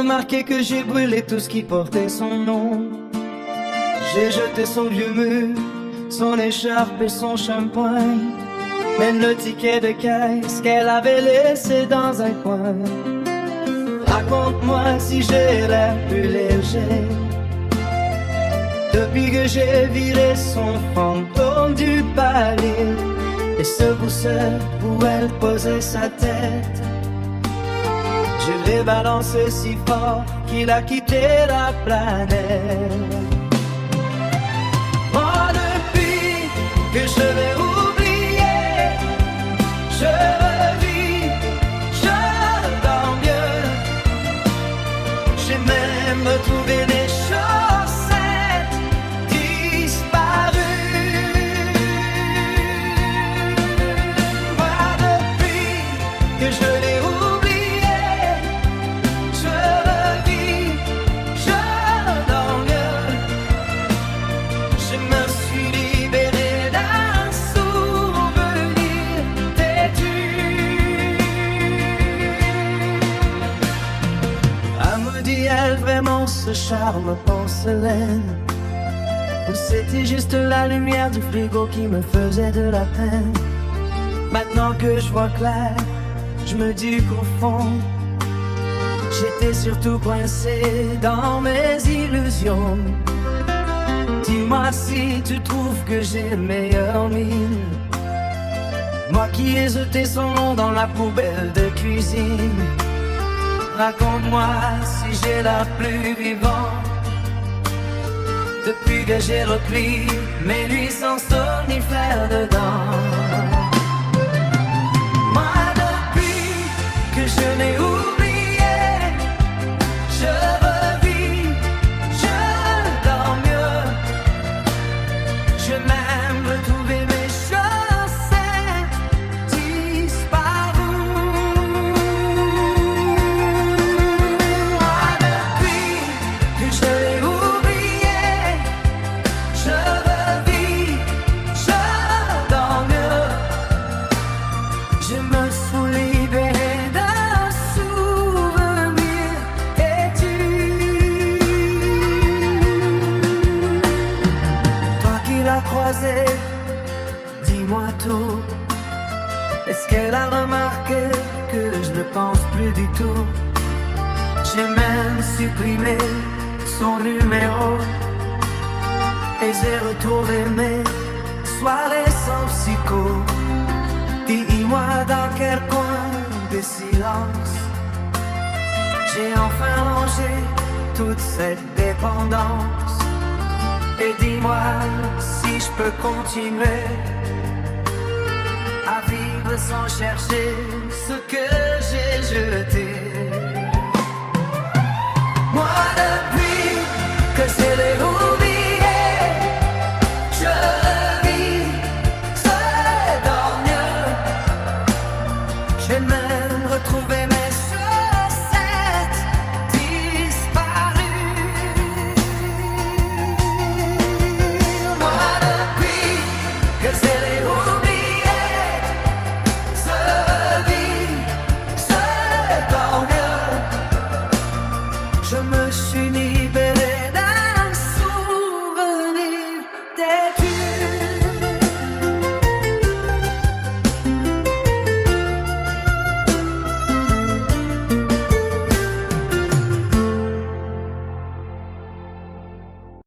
remarqué que j'ai brûlé tout ce qui portait son nom. J'ai jeté son vieux mur, son écharpe et son shampoing, même le ticket de caisse qu'elle avait laissé dans un coin. Raconte-moi si j'ai l'air plus léger depuis que j'ai viré son fantôme du palier et ce seul où elle posait sa tête. Je l'ai balancé si fort qu'il a quitté la planète. Moi depuis que je l'ai oublié, je revis, je dors mieux. J'ai même retrouvé les chaussettes disparues. Moi depuis que je l'ai oublié, je revis, je dors mieux. Je me suis libéré d'un souvenir têtu. Ah, me dit-elle vraiment ce charme porcelaine, ou c'était juste la lumière du frigo qui me faisait de la peine? Maintenant que je vois clair, je me dis qu'au fond, j'étais surtout coincé dans mes illusions. Dis-moi si tu trouves que j'ai meilleure mine, moi qui ai jeté son nom dans la poubelle de cuisine. Raconte-moi si j'ai l'air plus vivant depuis que j'ai repris mes nuits sans somnifère dedans. Moi depuis que je l'ai oublié, je revis, je dors mieux. J'ai même retrouvé mes chaussettes disparues. Moi depuis que je l'ai oublié, je revis, je dors mieux. Je me suis libéré d'un souvenir têtu. Toi qui l'as croisée, dis-moi tout. Est-ce qu'elle a remarqué que je ne pense plus du tout? J'ai même supprimé son numéro et j'ai retrouvé mes soirées sans psycho. Dis-moi dans quel coin de silence j'ai enfin rangé toute cette dépendance. Et dis-moi si je peux continuer à vivre sans chercher ce que j'ai jeté. Moi depuis que je l'ai oublié,